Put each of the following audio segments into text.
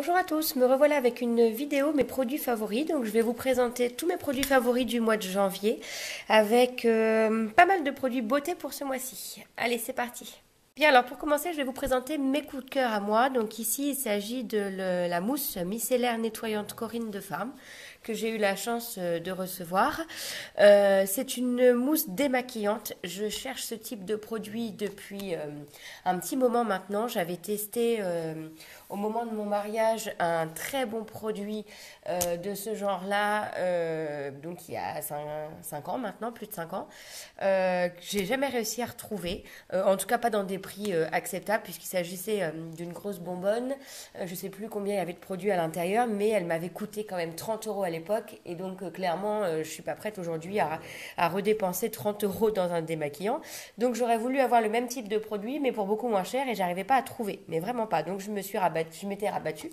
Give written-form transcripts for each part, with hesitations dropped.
Bonjour à tous, me revoilà avec une vidéo mes produits favoris. Donc je vais vous présenter tous mes produits favoris du mois de janvier avec pas mal de produits beauté pour ce mois-ci. Allez, c'est parti. Bien, alors pour commencer, je vais vous présenter mes coups de cœur à moi. Donc ici, il s'agit de la mousse micellaire nettoyante Corinne de Farm que j'ai eu la chance de recevoir. C'est une mousse démaquillante. Je cherche ce type de produit depuis un petit moment maintenant. J'avais testé au moment de mon mariage un très bon produit de ce genre-là, donc il y a 5 ans maintenant, plus de 5 ans, que j'ai jamais réussi à retrouver, en tout cas pas dans des prix acceptables, puisqu'il s'agissait d'une grosse bonbonne. Je sais plus combien il y avait de produits à l'intérieur, mais elle m'avait coûté quand même 30 euros à l'époque, et donc clairement je suis pas prête aujourd'hui à redépenser 30 euros dans un démaquillant. Donc j'aurais voulu avoir le même type de produit, mais pour beaucoup moins cher, et j'arrivais pas à trouver, mais vraiment pas. Donc je m'étais rabattue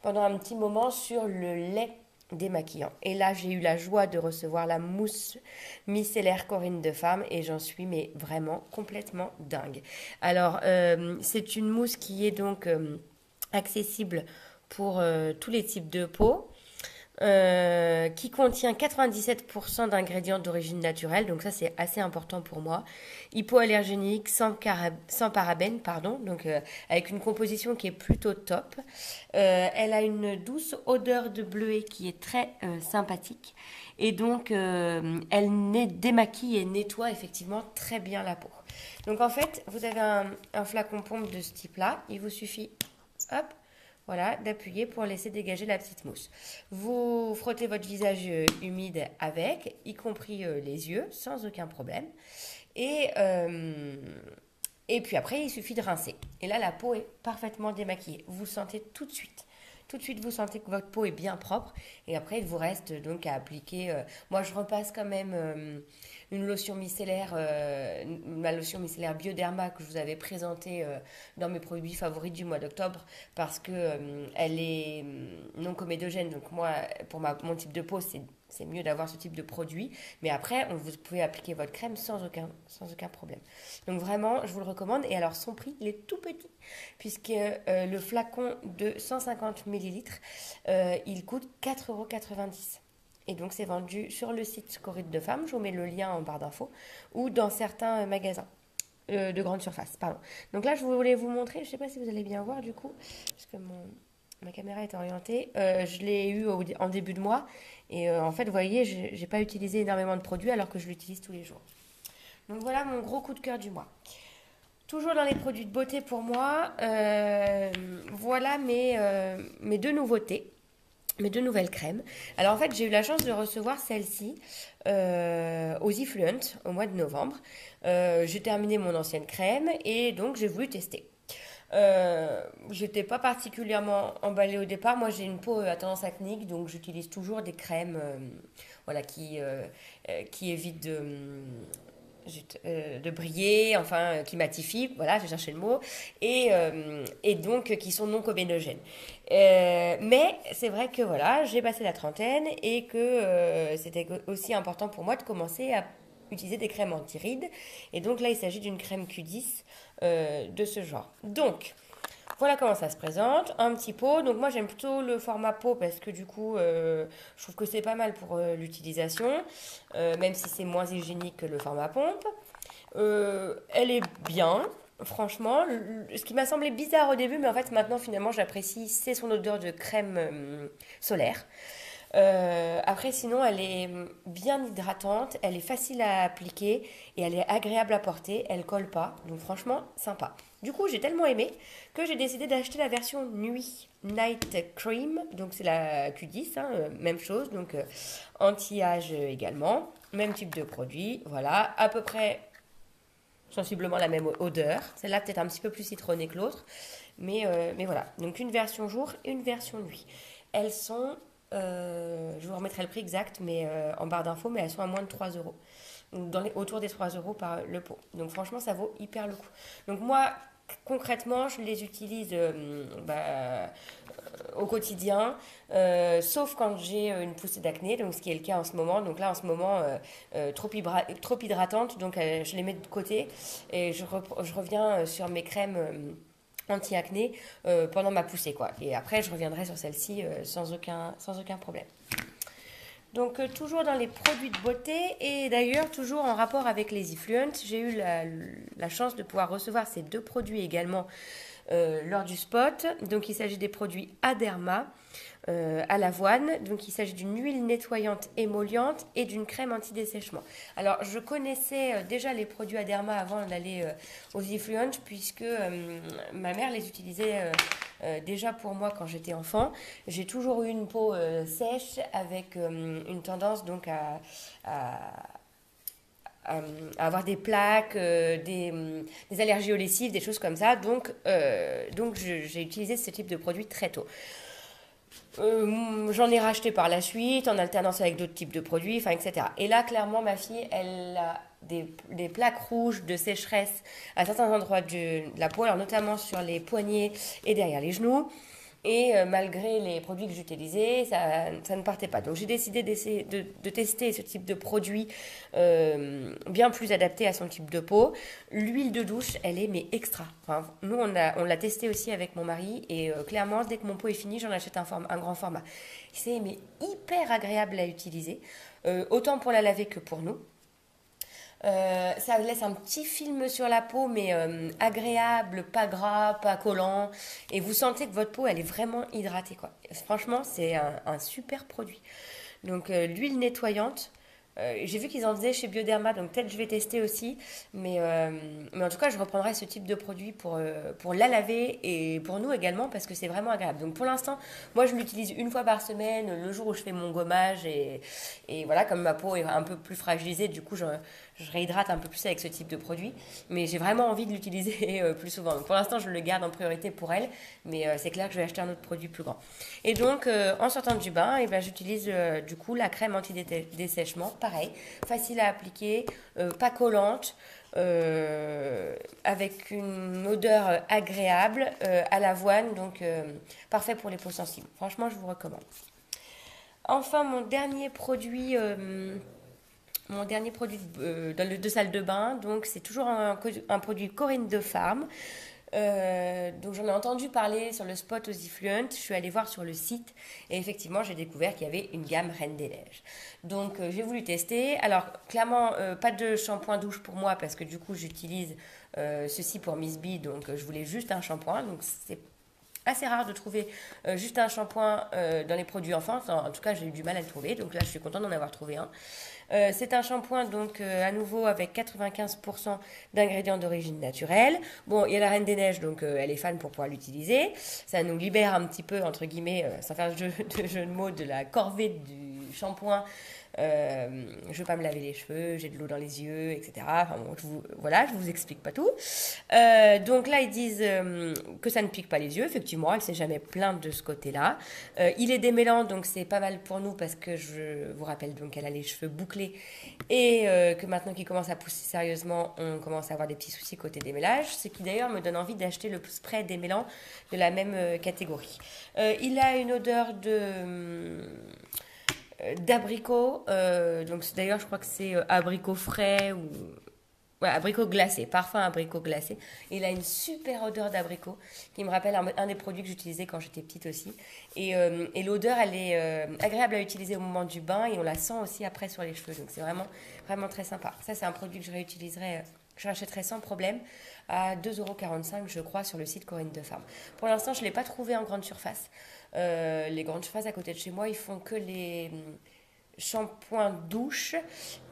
pendant un petit moment sur le lait démaquillant. Et là, j'ai eu la joie de recevoir la mousse micellaire Corinne de Farm et j'en suis mais vraiment complètement dingue. Alors, c'est une mousse qui est donc accessible pour tous les types de peau. Qui contient 97% d'ingrédients d'origine naturelle, donc ça c'est assez important pour moi. Hypoallergénique, sans parabènes, pardon, donc avec une composition qui est plutôt top. Elle a une douce odeur de bleuet qui est très sympathique et donc elle démaquille et nettoie effectivement très bien la peau. Donc en fait, vous avez un flacon pompe de ce type-là, il vous suffit, hop, voilà, d'appuyer pour laisser dégager la petite mousse. Vous frottez votre visage humide avec, y compris les yeux, sans aucun problème. Et puis après, il suffit de rincer. Et là, la peau est parfaitement démaquillée. Vous sentez tout de suite. Tout de suite, vous sentez que votre peau est bien propre. Et après, il vous reste donc à appliquer. Moi, je repasse quand même une lotion micellaire, ma lotion micellaire Bioderma que je vous avais présentée dans mes produits favoris du mois d'octobre parce que elle est non comédogène. Donc moi, pour mon type de peau, c'est mieux d'avoir ce type de produit. Mais après, vous pouvez appliquer votre crème sans aucun problème. Donc vraiment, je vous le recommande. Et alors, son prix, il est tout petit puisque le flacon de 150 millilitres, il coûte 4,90 €. Et donc, c'est vendu sur le site Corinne de Farm. Je vous mets le lien en barre d'infos ou dans certains magasins de grande surface. Pardon. Donc là, je voulais vous montrer. Je ne sais pas si vous allez bien voir du coup, parce que ma caméra est orientée. Je l'ai eu en début de mois. Et en fait, vous voyez, je n'ai pas utilisé énormément de produits alors que je l'utilise tous les jours. Donc voilà mon gros coup de cœur du mois. Toujours dans les produits de beauté pour moi, voilà mes deux nouveautés. Mes deux nouvelles crèmes. Alors en fait, j'ai eu la chance de recevoir celle-ci aux Effluent au mois de novembre. J'ai terminé mon ancienne crème et donc j'ai voulu tester. J'étais pas particulièrement emballée au départ. Moi, j'ai une peau à tendance acnéique, donc j'utilise toujours des crèmes voilà, qui évitent de briller, enfin qui matifient, voilà, j'ai cherché le mot, et donc qui sont non comédogènes. Mais c'est vrai que voilà, j'ai passé la trentaine et que c'était aussi important pour moi de commencer à utiliser des crèmes anti-rides. Et donc là, il s'agit d'une crème Q10 de ce genre. Donc, voilà comment ça se présente, un petit pot. Donc moi j'aime plutôt le format pot parce que du coup je trouve que c'est pas mal pour l'utilisation, même si c'est moins hygiénique que le format pompe. Elle est bien, franchement. Ce qui m'a semblé bizarre au début, mais en fait maintenant finalement j'apprécie, c'est son odeur de crème solaire. Après, sinon, elle est bien hydratante, elle est facile à appliquer et elle est agréable à porter, elle colle pas, donc franchement, sympa. Du coup, j'ai tellement aimé que j'ai décidé d'acheter la version nuit Night Cream, donc c'est la Q10, hein, même chose, donc anti-âge également, même type de produit, voilà, à peu près sensiblement la même odeur. Celle-là peut-être un petit peu plus citronnée que l'autre, mais voilà. Donc une version jour et une version nuit. Elles sont je vous remettrai le prix exact mais en barre d'infos, mais elles sont à moins de 3 euros. Autour des 3 euros par le pot. Donc franchement, ça vaut hyper le coup. Donc moi, concrètement, je les utilise au quotidien, sauf quand j'ai une poussée d'acné, donc ce qui est le cas en ce moment. Donc là, en ce moment, trop hydratante, donc je les mets de côté et je reviens sur mes crèmes anti-acné pendant ma poussée, quoi. Et après, je reviendrai sur celle-ci sans aucun problème. Donc, toujours dans les produits de beauté et d'ailleurs, toujours en rapport avec les Effluent, j'ai eu la chance de pouvoir recevoir ces deux produits également lors du spot. Donc, il s'agit des produits Aderma à l'avoine. Donc, il s'agit d'une huile nettoyante émolliente et d'une crème anti-dessèchement. Alors, je connaissais déjà les produits Aderma avant d'aller aux Effluent puisque ma mère les utilisait déjà pour moi quand j'étais enfant. J'ai toujours eu une peau sèche avec une tendance donc à à avoir des plaques, des allergies aux lessives, des choses comme ça. Donc j'ai utilisé ce type de produit très tôt. J'en ai racheté par la suite, en alternance avec d'autres types de produits, enfin, etc. Et là, clairement, ma fille, elle a des plaques rouges de sécheresse à certains endroits de la peau, alors notamment sur les poignets et derrière les genoux. Et malgré les produits que j'utilisais, ça ne partait pas. Donc j'ai décidé d'essayer de tester ce type de produit bien plus adapté à son type de peau. L'huile de douche, elle est mais extra. Enfin, nous, on l'a testé aussi avec mon mari et clairement, dès que mon pot est fini, j'en achète un grand format. C'est mais hyper agréable à utiliser, autant pour la laver que pour nous. Ça laisse un petit film sur la peau, mais agréable, pas gras, pas collant. Et vous sentez que votre peau, elle est vraiment hydratée, quoi. Franchement, c'est un super produit. Donc, l'huile nettoyante. J'ai vu qu'ils en faisaient chez Bioderma, donc peut-être je vais tester aussi. Mais en tout cas, je reprendrai ce type de produit pour la laver et pour nous également parce que c'est vraiment agréable. Donc pour l'instant, moi je l'utilise une fois par semaine, le jour où je fais mon gommage. Et voilà, comme ma peau est un peu plus fragilisée, du coup je réhydrate un peu plus avec ce type de produit. Mais j'ai vraiment envie de l'utiliser plus souvent. Donc pour l'instant, je le garde en priorité pour elle. Mais c'est clair que je vais acheter un autre produit plus grand. Et donc, en sortant du bain, eh ben, j'utilise du coup la crème anti-dessèchement. Pareil, facile à appliquer, pas collante, avec une odeur agréable à l'avoine. Donc, parfait pour les peaux sensibles. Franchement, je vous recommande. Enfin, mon dernier produit de salle de bain, donc c'est toujours un produit Corinne de Farm. Donc j'en ai entendu parler sur le spot aux Effluent, je suis allée voir sur le site et effectivement j'ai découvert qu'il y avait une gamme Reine des Neiges. Donc j'ai voulu tester. Alors clairement pas de shampoing douche pour moi parce que du coup j'utilise ceci pour Miss B, donc je voulais juste un shampoing. Donc c'est assez rare de trouver juste un shampoing dans les produits enfants. En tout cas, j'ai eu du mal à le trouver. Donc là, je suis contente d'en avoir trouvé un. C'est un shampoing, donc à nouveau avec 95% d'ingrédients d'origine naturelle. Bon, il y a la Reine des Neiges, donc elle est fan pour pouvoir l'utiliser. Ça nous libère un petit peu, entre guillemets, sans faire de jeu de mots, de la corvée du shampoing. Je ne veux pas me laver les cheveux, j'ai de l'eau dans les yeux, etc. Enfin, bon, voilà, je vous explique pas tout. Donc là, ils disent que ça ne pique pas les yeux. Effectivement, elle ne s'est jamais plainte de ce côté-là. Il est démêlant, donc c'est pas mal pour nous parce que je vous rappelle donc qu'elle a les cheveux bouclés et que maintenant qu'il commence à pousser sérieusement, on commence à avoir des petits soucis côté démêlage, ce qui d'ailleurs me donne envie d'acheter le spray démêlant de la même catégorie. Il a une odeur d'abricot, donc d'ailleurs je crois que c'est abricot frais ou ouais, abricot glacé, parfum abricot glacé. Il a une super odeur d'abricot qui me rappelle un des produits que j'utilisais quand j'étais petite aussi. Et l'odeur, elle est agréable à utiliser au moment du bain et on la sent aussi après sur les cheveux. Donc c'est vraiment, vraiment très sympa. Ça, c'est un produit que je réutiliserai, je rachèterai sans problème à 2,45 € je crois sur le site Corinne de Farm. Pour l'instant, je ne l'ai pas trouvé en grande surface. Les grandes surfaces à côté de chez moi, ils font que les shampoing douche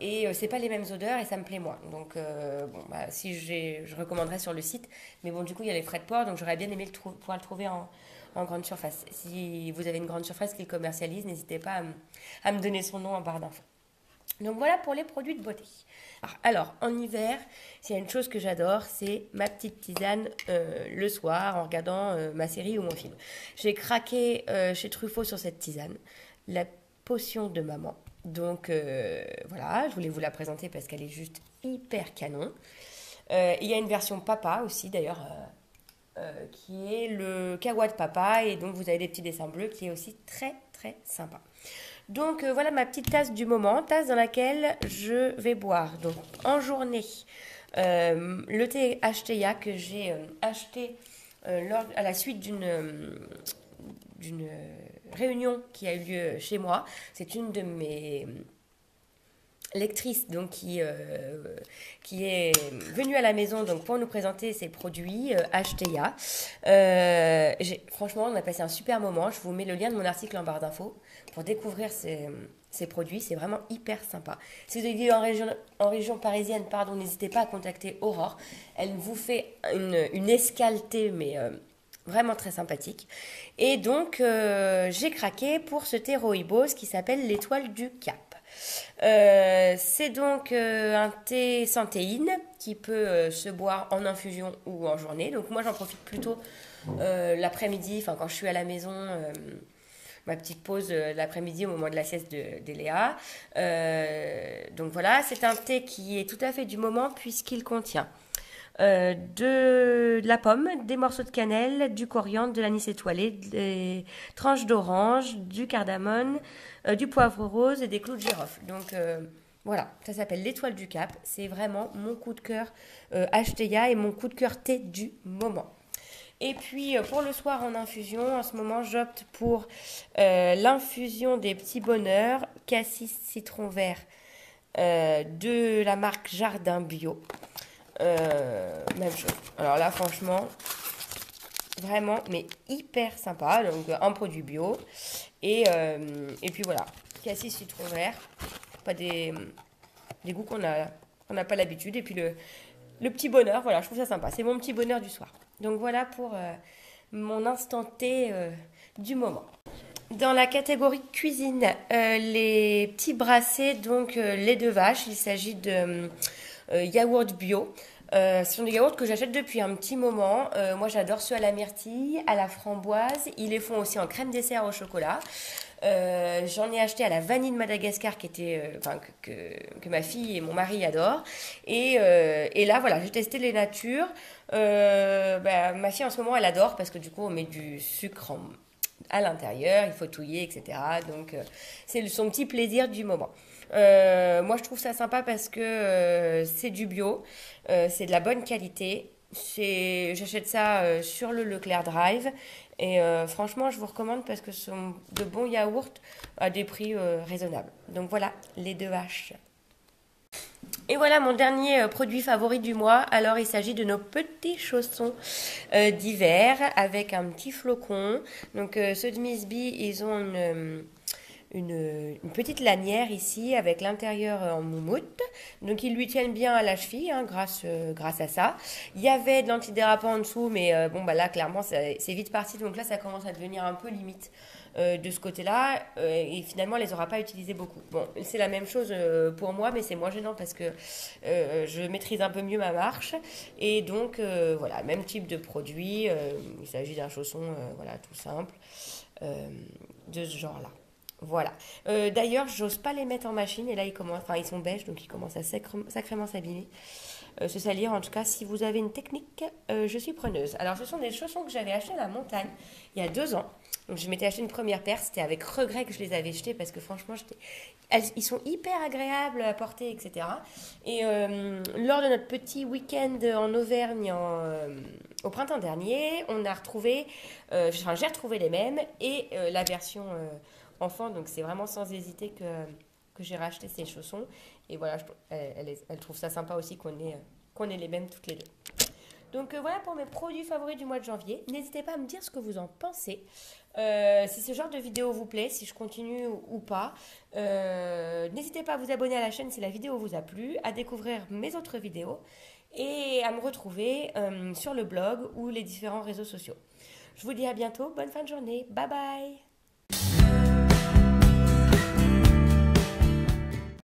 et c'est pas les mêmes odeurs et ça me plaît moins. Donc bon, bah, si je recommanderais sur le site, mais bon du coup il y a les frais de port, donc j'aurais bien aimé pouvoir le trouver en grande surface. Si vous avez une grande surface qui le commercialise, n'hésitez pas à me donner son nom en barre d'infos. Donc voilà pour les produits de beauté. Alors en hiver, s'il y a une chose que j'adore, c'est ma petite tisane le soir en regardant ma série ou mon film. J'ai craqué chez Truffaut sur cette tisane. La potion de maman. Donc voilà, je voulais vous la présenter parce qu'elle est juste hyper canon. Il y a une version papa aussi d'ailleurs, qui est le kawa de papa et donc vous avez des petits dessins bleus qui est aussi très très sympa. Donc voilà ma petite tasse du moment, tasse dans laquelle je vais boire donc en journée le thé Ashtea que j'ai acheté à la suite d'une réunion qui a eu lieu chez moi. C'est une de mes lectrice donc qui est venue à la maison donc pour nous présenter ses produits Acheteia. Franchement, on a passé un super moment. Je vous mets le lien de mon article en barre d'infos pour découvrir ces produits. C'est vraiment hyper sympa. Si vous êtes en région parisienne, pardon, n'hésitez pas à contacter Aurore. Elle vous fait une escaleté, mais vraiment très sympathique. Et donc, j'ai craqué pour ce thé rooibos qui s'appelle l'étoile du Cap. C'est donc un thé sans théine qui peut se boire en infusion ou en journée. Donc moi j'en profite plutôt l'après-midi, enfin quand je suis à la maison, ma petite pause l'après-midi au moment de la sieste d'Eléa. Donc voilà, c'est un thé qui est tout à fait du moment puisqu'il contient de la pomme, des morceaux de cannelle, du coriandre, de l'anis étoilé, des tranches d'orange, du cardamone, du poivre rose et des clous de girofle. Donc voilà, ça s'appelle l'étoile du Cap. C'est vraiment mon coup de cœur Acheteia et mon coup de cœur thé du moment. Et puis pour le soir en infusion, en ce moment j'opte pour l'infusion des petits bonheurs cassis citron vert de la marque Jardin Bio. Même chose. Alors là, franchement, vraiment, mais hyper sympa. Donc, un produit bio. Et puis voilà, cassis citron vert. Pas des goûts qu'on n'a pas l'habitude. Et puis le petit bonheur, voilà, je trouve ça sympa. C'est mon petit bonheur du soir. Donc voilà pour mon instant thé du moment. Dans la catégorie cuisine, les petits brassés, donc lait de vache. Il s'agit de yaourt bio. Ce sont des yaourts que j'achète depuis un petit moment. Moi, j'adore ceux à la myrtille, à la framboise. Ils les font aussi en crème dessert au chocolat. J'en ai acheté à la vanille de Madagascar que ma fille et mon mari adorent. Et là, voilà, j'ai testé les natures. Ma fille, en ce moment, elle adore parce que du coup, on met du sucre à l'intérieur, il faut touiller, etc. Donc, c'est son petit plaisir du moment. Moi, je trouve ça sympa parce que c'est du bio, c'est de la bonne qualité. J'achète ça sur le Leclerc Drive et franchement, je vous recommande parce que ce sont de bons yaourts à des prix raisonnables. Donc voilà, les deux vaches. Et voilà mon dernier produit favori du mois. Alors il s'agit de nos petits chaussons d'hiver avec un petit flocon. Donc ceux de Miss B, ils ont une petite lanière ici avec l'intérieur en moumoute. Donc ils lui tiennent bien à la cheville grâce à ça. Il y avait de l'antidérapant en dessous, mais bon bah là clairement c'est vite parti. Donc là ça commence à devenir un peu limite. De ce côté-là, et finalement, elle les aura pas utilisés beaucoup. Bon, c'est la même chose pour moi, mais c'est moins gênant parce que je maîtrise un peu mieux ma marche. Et donc, voilà, même type de produit. Il s'agit d'un chausson, voilà, tout simple, de ce genre-là. Voilà. D'ailleurs, j'ose pas les mettre en machine, et là, ils sont beiges, donc ils commencent à sacrément s'abîmer. Se salir. En tout cas, si vous avez une technique, je suis preneuse. Alors, ce sont des chaussons que j'avais achetés à la montagne il y a 2 ans. Donc, je m'étais acheté une première paire. C'était avec regret que je les avais jetés parce que franchement, ils sont hyper agréables à porter, etc. Et lors de notre petit week-end en Auvergne au printemps dernier, j'ai retrouvé les mêmes et la version enfant. Donc, c'est vraiment sans hésiter que j'ai racheté ces chaussons. Et voilà, elle trouve ça sympa aussi qu'on ait les mêmes toutes les deux. Donc voilà pour mes produits favoris du mois de janvier. N'hésitez pas à me dire ce que vous en pensez. Si ce genre de vidéo vous plaît, si je continue ou pas. N'hésitez pas à vous abonner à la chaîne si la vidéo vous a plu, à découvrir mes autres vidéos et à me retrouver sur le blog ou les différents réseaux sociaux. Je vous dis à bientôt, bonne fin de journée, bye bye.